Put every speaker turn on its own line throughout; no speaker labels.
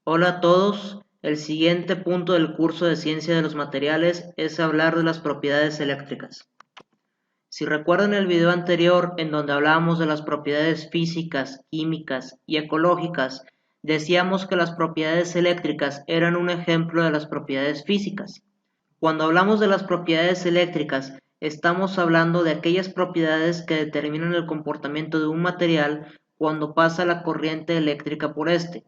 Hola a todos, el siguiente punto del curso de Ciencia de los Materiales es hablar de las propiedades eléctricas. Si recuerdan el video anterior en donde hablábamos de las propiedades físicas, químicas y ecológicas, decíamos que las propiedades eléctricas eran un ejemplo de las propiedades físicas. Cuando hablamos de las propiedades eléctricas, estamos hablando de aquellas propiedades que determinan el comportamiento de un material cuando pasa la corriente eléctrica por este.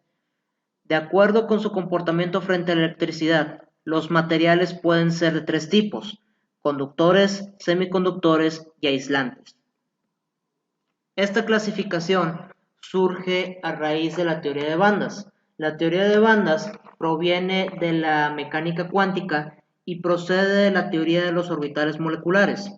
De acuerdo con su comportamiento frente a la electricidad, los materiales pueden ser de tres tipos: conductores, semiconductores y aislantes. Esta clasificación surge a raíz de la teoría de bandas. La teoría de bandas proviene de la mecánica cuántica y procede de la teoría de los orbitales moleculares.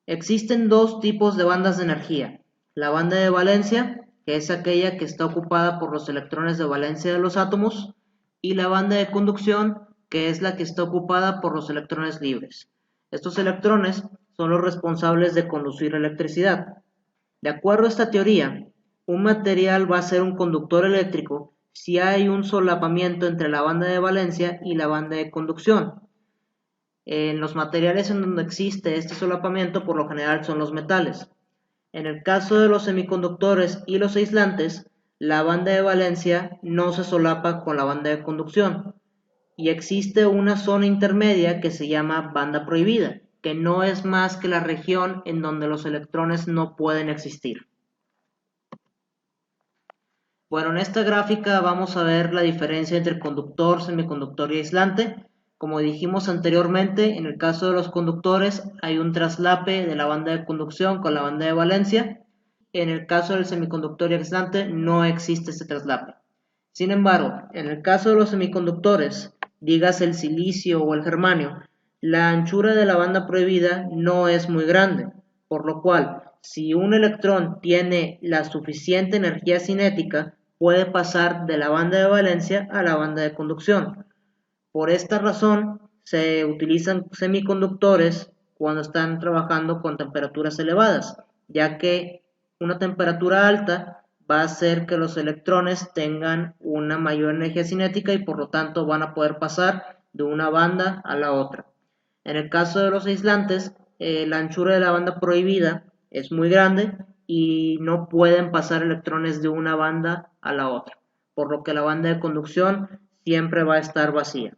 Existen dos tipos de bandas de energía: la banda de valencia, que es aquella que está ocupada por los electrones de valencia de los átomos, y la banda de conducción, que es la que está ocupada por los electrones libres. Estos electrones son los responsables de conducir la electricidad. De acuerdo a esta teoría, un material va a ser un conductor eléctrico si hay un solapamiento entre la banda de valencia y la banda de conducción. En los materiales en donde existe este solapamiento, por lo general son los metales. En el caso de los semiconductores y los aislantes, la banda de valencia no se solapa con la banda de conducción y existe una zona intermedia que se llama banda prohibida, que no es más que la región en donde los electrones no pueden existir. Bueno, en esta gráfica vamos a ver la diferencia entre conductor, semiconductor y aislante. Como dijimos anteriormente, en el caso de los conductores hay un traslape de la banda de conducción con la banda de valencia. En el caso del semiconductor y aislante no existe este traslape. Sin embargo, en el caso de los semiconductores, digas el silicio o el germanio, la anchura de la banda prohibida no es muy grande, por lo cual, si un electrón tiene la suficiente energía cinética, puede pasar de la banda de valencia a la banda de conducción. Por esta razón, se utilizan semiconductores cuando están trabajando con temperaturas elevadas, ya que una temperatura alta va a hacer que los electrones tengan una mayor energía cinética y por lo tanto van a poder pasar de una banda a la otra. En el caso de los aislantes, la anchura de la banda prohibida es muy grande y no pueden pasar electrones de una banda a la otra, por lo que la banda de conducción siempre va a estar vacía.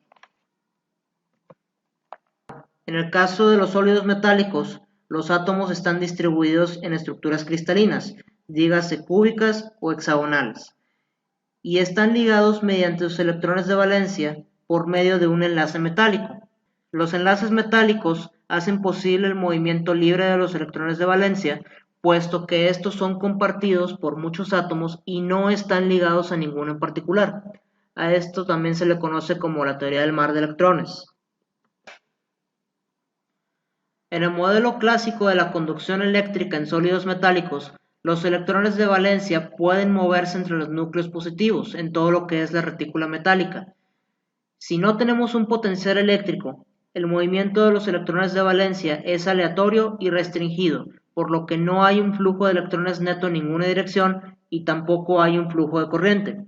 En el caso de los sólidos metálicos, los átomos están distribuidos en estructuras cristalinas, dígase cúbicas o hexagonales, y están ligados mediante sus electrones de valencia por medio de un enlace metálico. Los enlaces metálicos hacen posible el movimiento libre de los electrones de valencia, puesto que estos son compartidos por muchos átomos y no están ligados a ninguno en particular. A esto también se le conoce como la teoría del mar de electrones. En el modelo clásico de la conducción eléctrica en sólidos metálicos, los electrones de valencia pueden moverse entre los núcleos positivos en todo lo que es la retícula metálica. Si no tenemos un potencial eléctrico, el movimiento de los electrones de valencia es aleatorio y restringido, por lo que no hay un flujo de electrones neto en ninguna dirección y tampoco hay un flujo de corriente.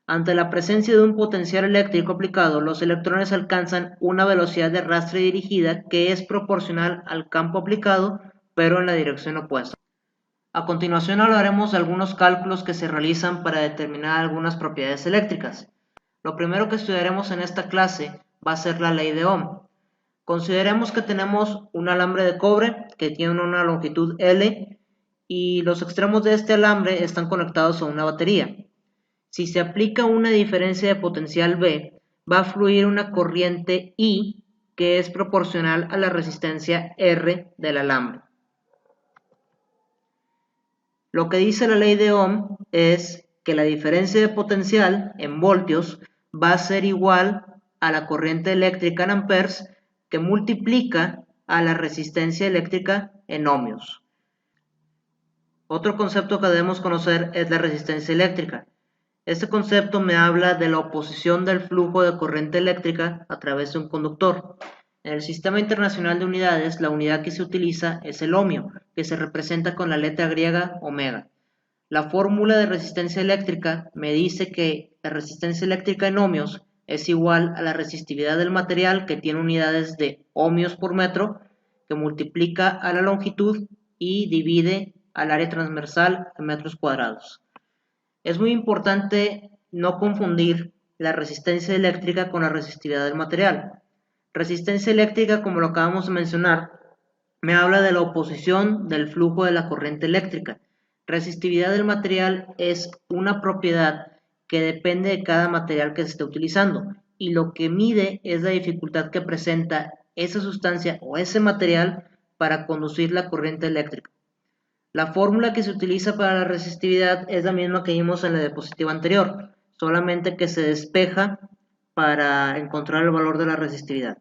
Ante la presencia de un potencial eléctrico aplicado, los electrones alcanzan una velocidad de arrastre dirigida que es proporcional al campo aplicado, pero en la dirección opuesta. A continuación hablaremos de algunos cálculos que se realizan para determinar algunas propiedades eléctricas. Lo primero que estudiaremos en esta clase va a ser la ley de Ohm. Consideremos que tenemos un alambre de cobre que tiene una longitud L y los extremos de este alambre están conectados a una batería. Si se aplica una diferencia de potencial V, va a fluir una corriente I que es proporcional a la resistencia R del alambre. Lo que dice la ley de Ohm es que la diferencia de potencial en voltios va a ser igual a la corriente eléctrica en amperes que multiplica a la resistencia eléctrica en ohmios. Otro concepto que debemos conocer es la resistencia eléctrica. Este concepto me habla de la oposición del flujo de corriente eléctrica a través de un conductor. En el Sistema Internacional de Unidades, la unidad que se utiliza es el ohmio, que se representa con la letra griega omega. La fórmula de resistencia eléctrica me dice que la resistencia eléctrica en ohmios es igual a la resistividad del material, que tiene unidades de ohmios por metro, que multiplica a la longitud y divide al área transversal en metros cuadrados. Es muy importante no confundir la resistencia eléctrica con la resistividad del material. Resistencia eléctrica, como lo acabamos de mencionar, me habla de la oposición del flujo de la corriente eléctrica. Resistividad del material es una propiedad que depende de cada material que se esté utilizando, y lo que mide es la dificultad que presenta esa sustancia o ese material para conducir la corriente eléctrica. La fórmula que se utiliza para la resistividad es la misma que vimos en la diapositiva anterior, solamente que se despeja para encontrar el valor de la resistividad.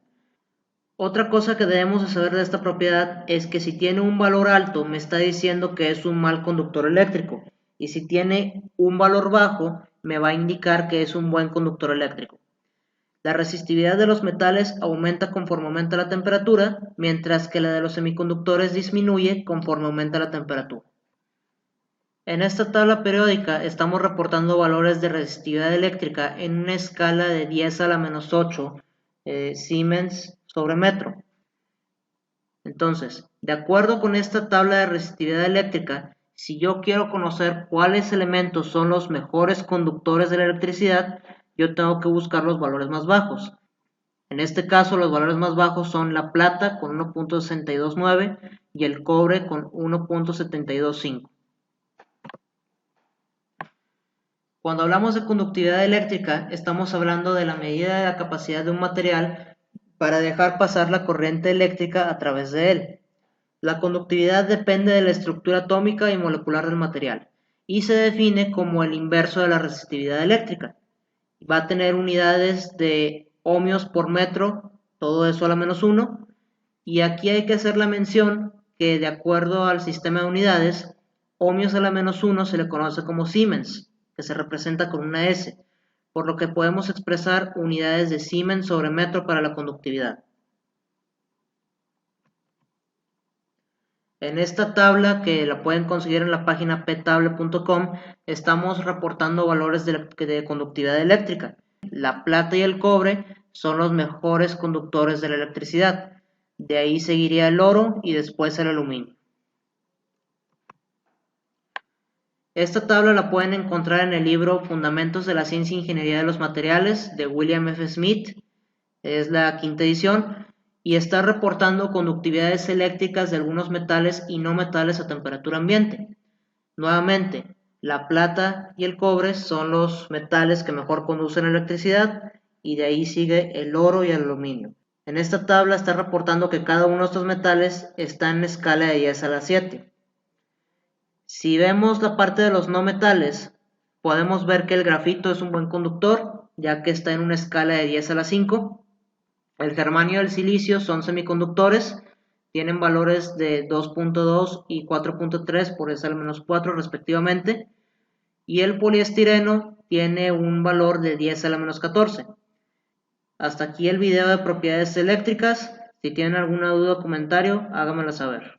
Otra cosa que debemos de saber de esta propiedad es que si tiene un valor alto me está diciendo que es un mal conductor eléctrico, y si tiene un valor bajo me va a indicar que es un buen conductor eléctrico. La resistividad de los metales aumenta conforme aumenta la temperatura, mientras que la de los semiconductores disminuye conforme aumenta la temperatura. En esta tabla periódica estamos reportando valores de resistividad eléctrica en una escala de 10 a la menos 8 Siemens sobre metro. Entonces, de acuerdo con esta tabla de resistividad eléctrica, si yo quiero conocer cuáles elementos son los mejores conductores de la electricidad, yo tengo que buscar los valores más bajos. En este caso, los valores más bajos son la plata con 1.629 y el cobre con 1.725. Cuando hablamos de conductividad eléctrica, estamos hablando de la medida de la capacidad de un material para dejar pasar la corriente eléctrica a través de él. La conductividad depende de la estructura atómica y molecular del material y se define como el inverso de la resistividad eléctrica. Va a tener unidades de ohmios por metro, todo eso a la menos 1, y aquí hay que hacer la mención que de acuerdo al sistema de unidades, ohmios a la menos 1 se le conoce como Siemens, que se representa con una S, por lo que podemos expresar unidades de Siemens sobre metro para la conductividad. En esta tabla, que la pueden conseguir en la página ptable.com, estamos reportando valores de conductividad eléctrica. La plata y el cobre son los mejores conductores de la electricidad. De ahí seguiría el oro y después el aluminio. Esta tabla la pueden encontrar en el libro Fundamentos de la Ciencia e Ingeniería de los Materiales de William F. Smith. Es la 5ª edición y está reportando conductividades eléctricas de algunos metales y no metales a temperatura ambiente. Nuevamente, la plata y el cobre son los metales que mejor conducen la electricidad, y de ahí sigue el oro y el aluminio. En esta tabla está reportando que cada uno de estos metales está en escala de 10 a la 7. Si vemos la parte de los no metales, podemos ver que el grafito es un buen conductor, ya que está en una escala de 10 a la 5. El germanio y el silicio son semiconductores, tienen valores de 2.2 y 4.3 por S al menos 4 respectivamente, y el poliestireno tiene un valor de 10 a la menos 14. Hasta aquí el video de propiedades eléctricas. Si tienen alguna duda o comentario, háganmelo saber.